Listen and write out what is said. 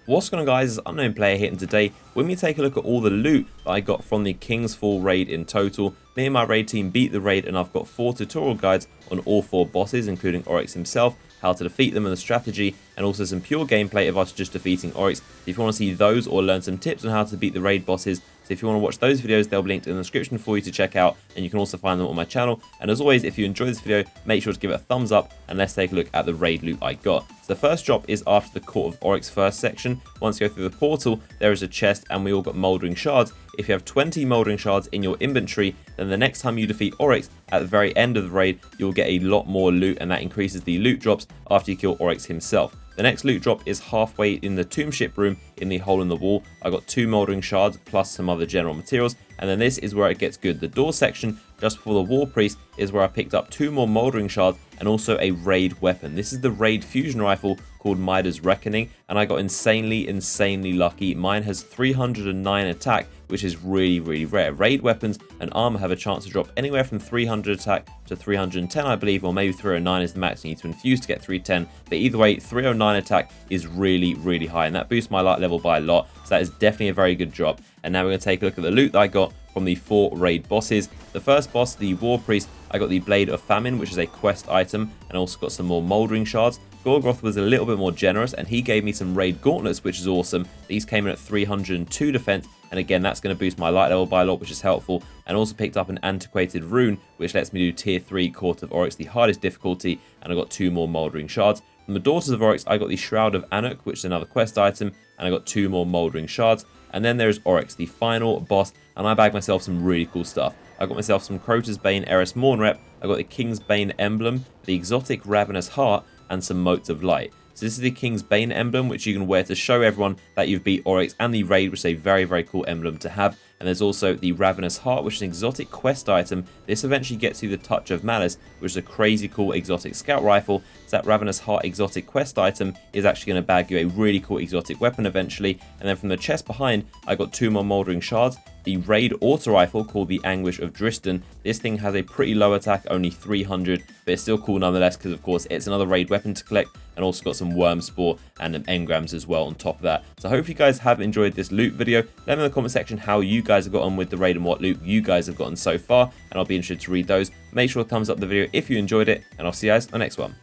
What's going on, guys? It's Unknown Player here, and today when we take a look at all the loot that I got from the King's Fall raid in total. Me and my raid team beat the raid, and I've got 4 tutorial guides on all 4 bosses, including Oryx himself, how to defeat them and the strategy, and also some pure gameplay of us just defeating Oryx. If you want to see those or learn some tips on how to beat the raid bosses, so if you want to watch those videos, they'll be linked in the description for you to check out, and you can also find them on my channel. And as always, if you enjoyed this video, make sure to give it a thumbs up, and let's take a look at the raid loot I got. So the first drop is after the Court of Oryx first section. Once you go through the portal, there is a chest, and we all got Mouldering Shards. If you have 20 Mouldering Shards in your inventory, then the next time you defeat Oryx, at the very end of the raid, you'll get a lot more loot, and that increases the loot drops after you kill Oryx himself. The next loot drop is halfway in the tomb ship room in the hole in the wall. I got 2 Mouldering Shards plus some other general materials, and then this is where it gets good. The door section just before the War Priest is where I picked up 2 more Mouldering Shards and also a raid weapon. This is the raid fusion rifle called MIDHA'S Reckoning, and I got insanely lucky. Mine has 309 attack, which is really rare. Raid weapons and armor have a chance to drop anywhere from 300 attack to 310, I believe, or maybe 309 is the max you need to infuse to get 310. But either way, 309 attack is really high, and that boosts my light level by a lot, so that is definitely a very good drop. And now we're going to take a look at the loot that I got from the 4 raid bosses. The first boss, the War Priest, I got the Blade of Famine, which is a quest item, and also got some more Mouldering Shards. Gorgoth was a little bit more generous, and he gave me some raid gauntlets, which is awesome. These came in at 302 defense, and again, that's going to boost my light level by a lot, which is helpful. And also picked up an antiquated rune, which lets me do tier 3 Court of Oryx, the hardest difficulty, and I got 2 more Mouldering Shards. From the Daughters of Oryx, I got the Shroud of Anuk, which is another quest item, and I got 2 more Mouldering Shards. And then there's Oryx, the final boss, and I bagged myself some really cool stuff. I got myself some Crota's Bane Eris Morn rep, I got the King's Bane emblem, the exotic Ravenous Heart, and some Motes of Light. So this is the King's Bane emblem, which you can wear to show everyone that you've beat Oryx and the raid, which is a very cool emblem to have. And there's also the Ravenous Heart, which is an exotic quest item. This eventually gets you the Touch of Malice, which is a crazy cool exotic scout rifle. So that Ravenous Heart exotic quest item is actually going to bag you a really cool exotic weapon eventually. And then from the chest behind, I got 2 more Mouldering Shards. The raid auto rifle called the Anguish of DRYSTAN. This thing has a pretty low attack, only 300, but it's still cool nonetheless because, of course, it's another raid weapon to collect, and also got some worm spore and engrams as well on top of that. So hopefully you guys have enjoyed this loot video. Let me know in the comment section how you guys have got on with the raid and what loot you guys have gotten so far, and I'll be interested to read those. Make sure to thumbs up the video if you enjoyed it, and I'll see you guys on the next one.